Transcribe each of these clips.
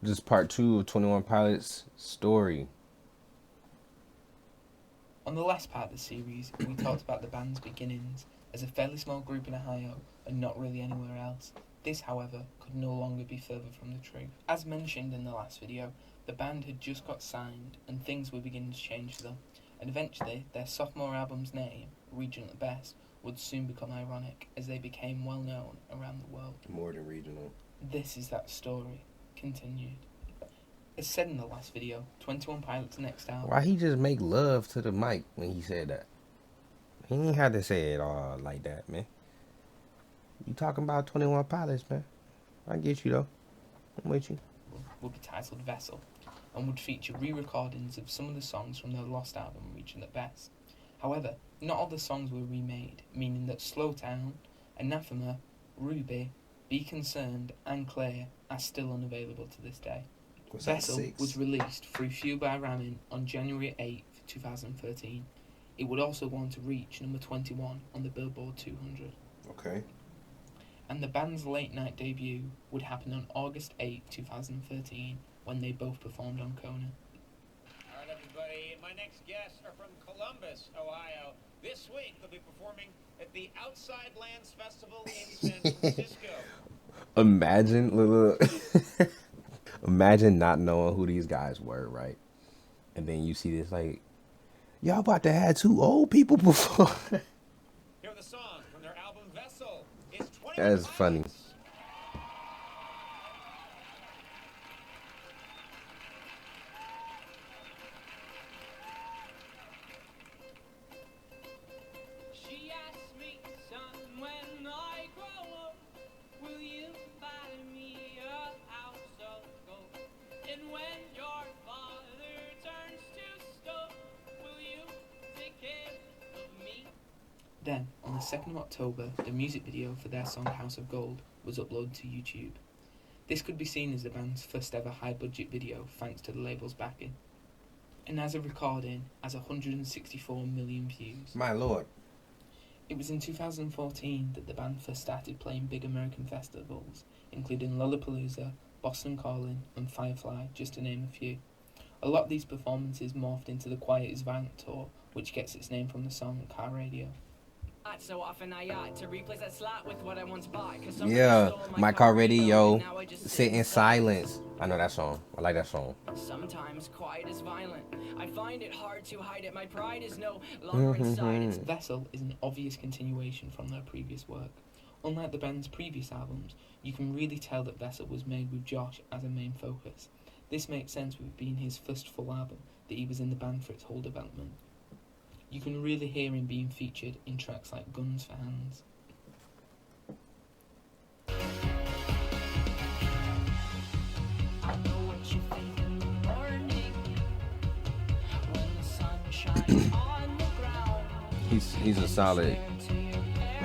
This is part two of 21 Pilots' story. On the last part of the series, we talked about the band's beginnings as a fairly small group in Ohio and not really anywhere else. This, however, could no longer be further from the truth. As mentioned in the last video, the band had just got signed and things were beginning to change for them, and eventually their sophomore album's name, Regional at Best, would soon become ironic as they became well known around the world. More than regional. This is that story, continued. As said in the last video, 21 Pilots' next album. Why he just make love to the mic when he said that? He ain't had to say it all like that, man. You talking about 21 Pilots, man. I get you, though. I'm with you. Would be titled Vessel, and would feature re-recordings of some of the songs from their lost album, Regional at Best. However, not all the songs were remade, meaning that Slow Town, Anathema, Ruby, Be Concerned, and Clear are still unavailable to this day. Vessel was released through Fuel by Ramen on January 8th, 2013. It would also go on to reach number 21 on the Billboard 200. Okay. And the band's late night debut would happen on August 8, 2013, when they both performed on Conan. All right, everybody, my next guests are from Columbus, Ohio. This week they'll be performing at the Outside Lands Festival in San Francisco. Imagine, look. Imagine not knowing who these guys were, right? And then you see this, like, y'all about to have two old people perform. Here are the songs from their album Vessel. It's 21 That's funny. Pilots. She asked me, son, when I grow up, will you buy me a house of gold? And when your father turns to stone, will you take care of me? Then, on the 2nd of October, the music video for their song House of Gold was uploaded to YouTube. This could be seen as the band's first ever high budget video thanks to the label's backing. And as a recording, has 164 million views. My lord. It was in 2014 that the band first started playing big American festivals, including Lollapalooza, Boston Calling, and Firefly, just to name a few. A lot of these performances morphed into the Quiet is Violent tour, which gets its name from the song Car Radio. So often I ought to replace that slot with what I once bought. Yeah, my car radio, sit in silence. I know that song. I like that song. Sometimes quiet is violent. I find it hard to hide it. My pride is no longer inside. It's Vessel is an obvious continuation from their previous work. Unlike the band's previous albums, you can really tell that Vessel was made with Josh as a main focus. This makes sense with it being his first full album that he was in the band for its whole development. You can really hear him being featured in tracks like Guns for Hands. I know what you think in the morning when the sun shines on the ground. He's a solid.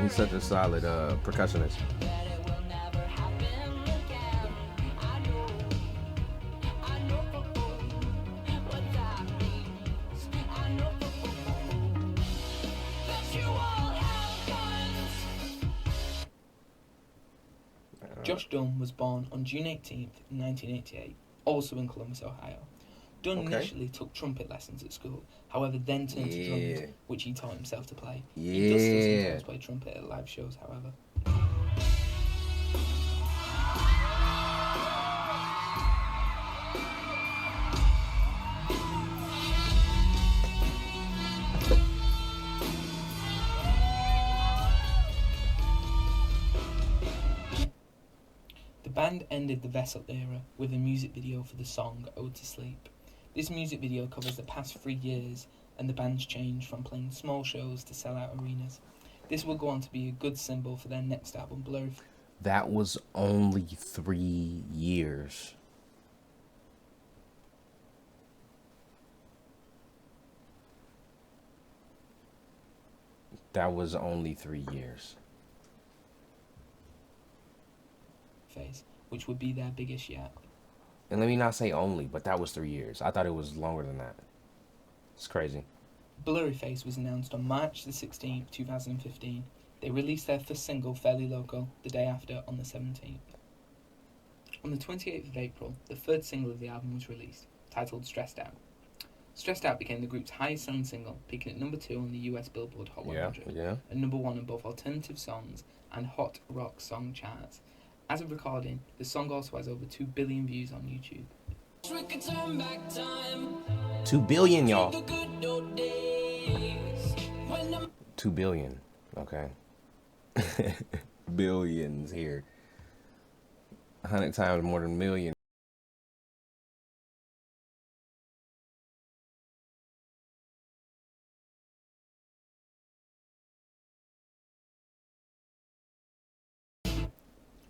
He's such a solid percussionist. That it will never happen again. I know what that means. I know that you all have guns. Josh Dunn was born on June 18th, 1988, also in Columbus, Ohio. Dunn Okay. initially took trumpet lessons at school, however then turned to Yeah. drums, which he taught himself to play. He does still Yeah. sometimes play trumpet at live shows, however. The band ended the Vessel era with a music video for the song Ode to Sleep. This music video covers the past 3 years and the band's change from playing small shows to sell-out arenas. This will go on to be a good symbol for their next album, Blurry. That was only 3 years. That was only 3 years. Face, which would be their biggest yet. And let me not say only, but that was 3 years. I thought it was longer than that. It's crazy. Blurryface was announced on March the 16th, 2015. They released their first single, Fairly Local, the day after on the 17th. On the 28th of April, the third single of the album was released, titled Stressed Out. Stressed Out became the group's highest selling single, peaking at number 2 on the US Billboard Hot 100, and number 1 on both alternative songs and hot rock song charts. As of recording, the song also has over 2 billion views on YouTube. 2 billion, y'all. 2 billion, okay. Billions here. 100 times more than a million.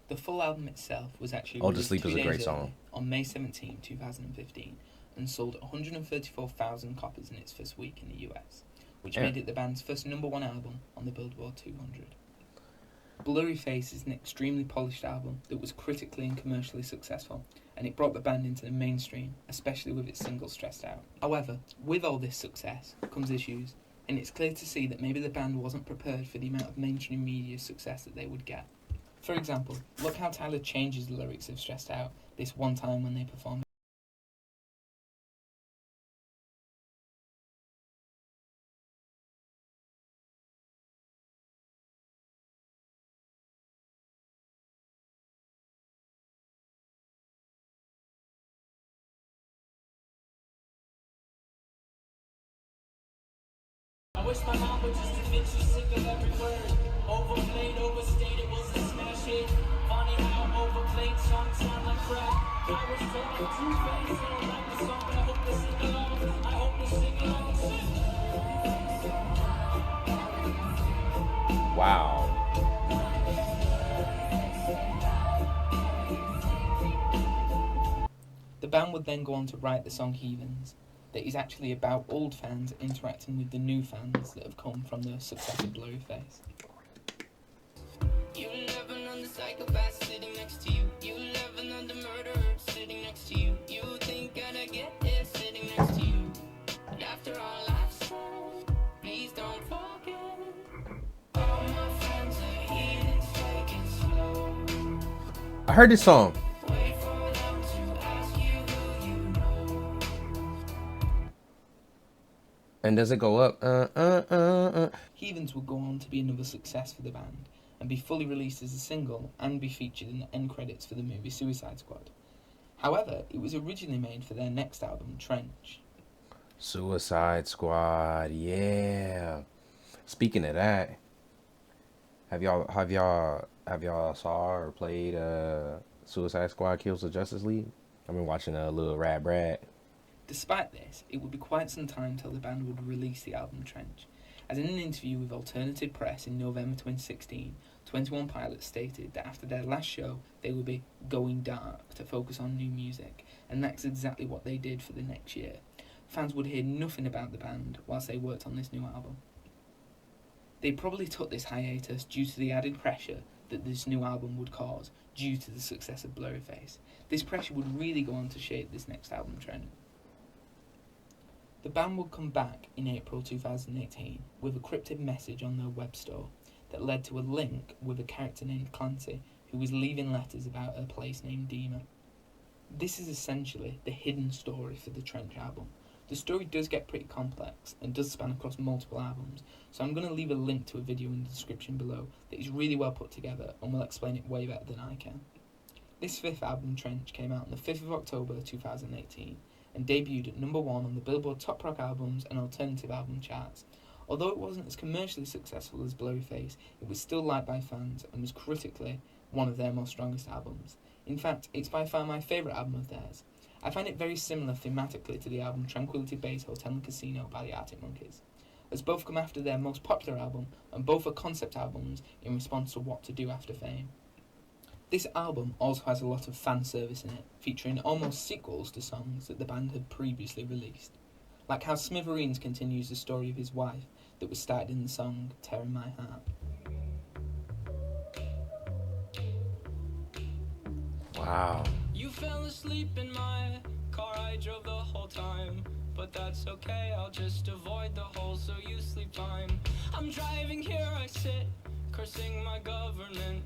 The full album itself was actually Oh, To released Sleep 2 is a days great early, song. on May 17, 2015, and sold 134,000 copies in its first week in the US, which made it the band's first number 1 album on the Billboard 200. Blurry Face is an extremely polished album that was critically and commercially successful, and it brought the band into the mainstream, especially with its single Stressed Out. However, with all this success comes issues, and it's clear to see that maybe the band wasn't prepared for the amount of mainstream media success that they would get. For example, look how Tyler changes the lyrics of Stressed Out this one time when they perform. I wish my mom would just admit she's sick of every word. Overplayed, overstated, was a smash hit. Funny how overplayed songs sound like crap. I was told I'm two-faced, I don't like the song, but I hope they sing along. I hope they sing along. Wow. The band would then go on to write the song Heathens, that is actually about old fans interacting with the new fans that have come from the success of Blurry Face. You never know the psychopath sitting next to you. You never know the murderer sitting next to you. You think I'd get here sitting next to you. But after all I've said, please don't forget. All my friends are heathens, take it slow. I heard this song. Wait for them to ask you who you know. And does it go up? Heathens would go on to be another success for the band, and be fully released as a single and be featured in the end credits for the movie Suicide Squad. However, it was originally made for their next album, Trench. Suicide Squad, yeah. Speaking of that, have y'all saw or played Suicide Squad Kills the Justice League? I've been watching Lil Rad Brad. Despite this, it would be quite some time till the band would release the album Trench, as in an interview with Alternative Press in November 2016, 21 Pilots stated that after their last show, they would be going dark to focus on new music, and that's exactly what they did for the next year. Fans would hear nothing about the band whilst they worked on this new album. They probably took this hiatus due to the added pressure that this new album would cause due to the success of Blurry Face. This pressure would really go on to shape this next album trend. The band would come back in April 2018 with a cryptic message on their web store that led to a link with a character named Clancy who was leaving letters about a place named Dima. This is essentially the hidden story for the Trench album. The story does get pretty complex and does span across multiple albums, so I'm going to leave a link to a video in the description below that is really well put together and will explain it way better than I can. This fifth album, Trench, came out on the 5th of October 2018 and debuted at number 1 on the Billboard Top Rock Albums and Alternative Album charts. Although it wasn't as commercially successful as Blurry Face, it was still liked by fans and was critically one of their most strongest albums. In fact, it's by far my favourite album of theirs. I find it very similar thematically to the album Tranquility Base Hotel and Casino by the Arctic Monkeys, as both come after their most popular album and both are concept albums in response to what to do after fame. This album also has a lot of fan service in it, featuring almost sequels to songs that the band had previously released, like how Smithereens continues the story of his wife that was started in the song Tearing My Heart. Wow. You fell asleep in my car, I drove the whole time. But that's okay, I'll just avoid the hole so you sleep time. I'm driving here, I sit, cursing my government.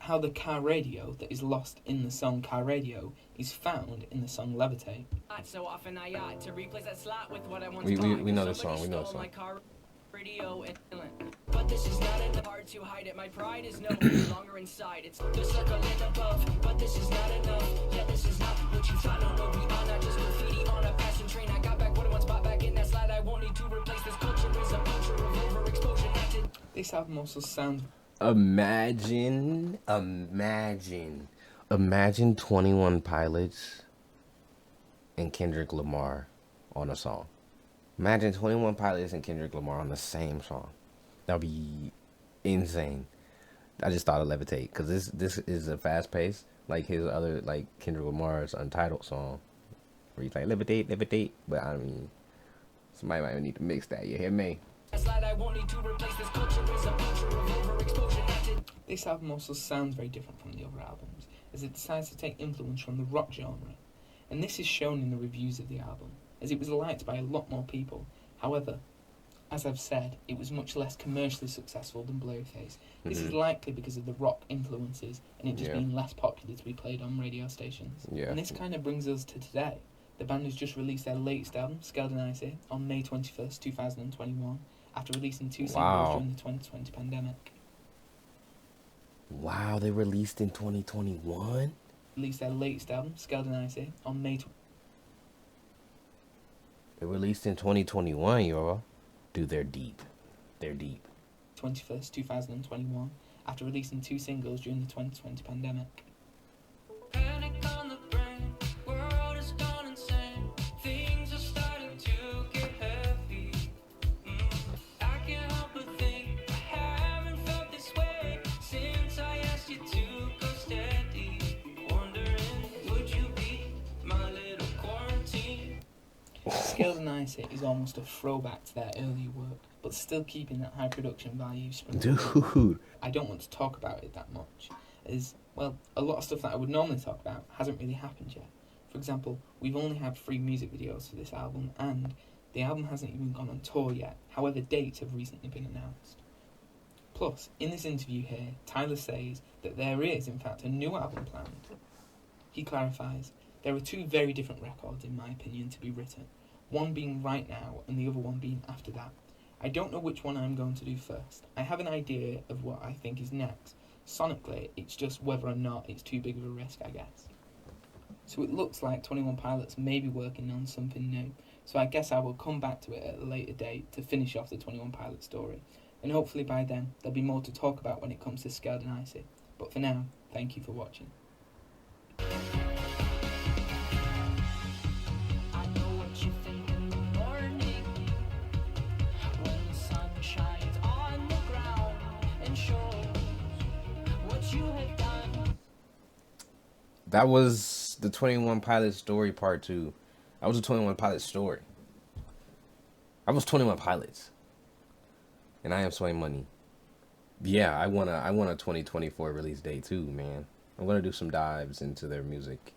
how the car radio that is lost in the song Car Radio is found in the song Levitate. So often I ought to replace that slot with what I once We bought. know the Somebody song. We know the stole song. my car radio and but this is not enough. Hard to hide it. My pride is no longer inside. It's the circle and above. But this is not enough. Yeah, this is not what you thought. No, no, we are not just graffiti on a passing train. I got back what I once bought back in that slide. I won't need to replace this culture. Is a culture of overexposure. Not to This album also sounds Imagine 21 Pilots and Kendrick Lamar on a song. Imagine 21 Pilots and Kendrick Lamar on the same song. That'd be insane. I just thought of Levitate because this is a fast pace, like his other, like Kendrick Lamar's Untitled song, where he's like levitate, levitate. But I mean, somebody might need to mix that. You hear me? slide. I won't need to replace this culture. Is a culture of overexposure. Not to This album also sounds very different from the other albums, as it decides to take influence from the rock genre, and this is shown in the reviews of the album, as it was liked by a lot more people. However, as I've said, it was much less commercially successful than Blurryface. This is likely because of the rock influences and it just Yeah. being less popular to be played on radio stations. Yeah. And this kind of brings us to today. The band has just released their latest album, Scaled and Icy, on May 21st, 2021, after releasing 2 singles Wow. during the 2020 pandemic. Wow, they released in 2021. Released their latest album, Scaled and Icy, on May It released in 2021, y'all. Dude, they're deep. They're deep. 21st, 2021, after releasing 2 singles during the 2020 pandemic. panic on the brain. World is gone insane. Things are starting to get heavy. I can't help but think I haven't felt this way since I asked you to go steady. Wondering, would you be my little quarantine? Scaled and Icy is almost a throwback to their earlier work, but still keeping that high production value sprinkled in. Dude. I don't want to talk about it that much, as, well, a lot of stuff that I would normally talk about hasn't really happened yet. For example, we've only had 3 music videos for this album, and the album hasn't even gone on tour yet. However, dates have recently been announced. Plus, in this interview here, Tyler says that there is, in fact, a new album planned. He clarifies, there are 2 very different records, in my opinion, to be written. One being right now, and the other one being after that. I don't know which one I'm going to do first. I have an idea of what I think is next. Sonically, it's just whether or not it's too big of a risk, I guess. So it looks like 21 Pilots may be working on something new. So I guess I will come back to it at a later date to finish off the 21 Pilots story. And hopefully by then, there'll be more to talk about when it comes to Scaled and Icy. But for now, thank you for watching. I know what you think in the morning when the sun shines on the ground and shows what you have done. That was the 21 Pilots story part 2. That was the 21 Pilots story. I was 21 Pilots. And I am Sway Money. Yeah, I want a 2024 release date too, man. I'm gonna do some dives into their music.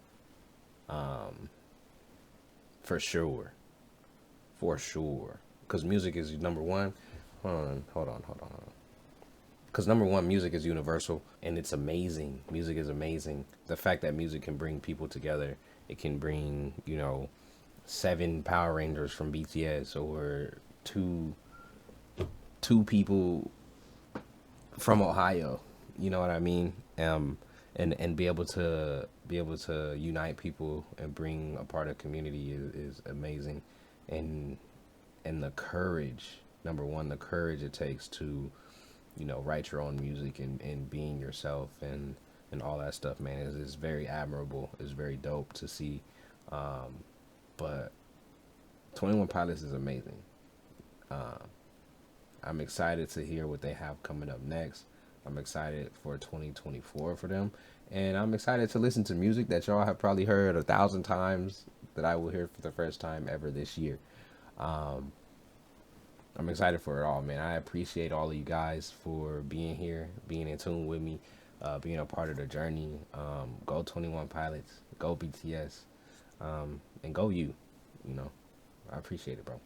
For sure. For sure. Because music is number one. Hold on. Because number one, music is universal and it's amazing. Music is amazing. The fact that music can bring people together, it can bring, 7 Power Rangers from BTS or two people from Ohio. You know what I mean? And be able to unite people and bring a part of community is amazing. And the courage, number one, the courage it takes to write your own music and being yourself and all that stuff, man, is very admirable. It's very dope to see. But 21 Pilots is amazing. I'm excited to hear what they have coming up next. I'm excited for 2024 for them. And I'm excited to listen to music that y'all have probably heard 1,000 times that I will hear for the first time ever this year. I'm excited for it all, man. I appreciate all of you guys for being here, being in tune with me, being a part of the journey. Go 21 Pilots, go BTS, and go you. I appreciate it, bro.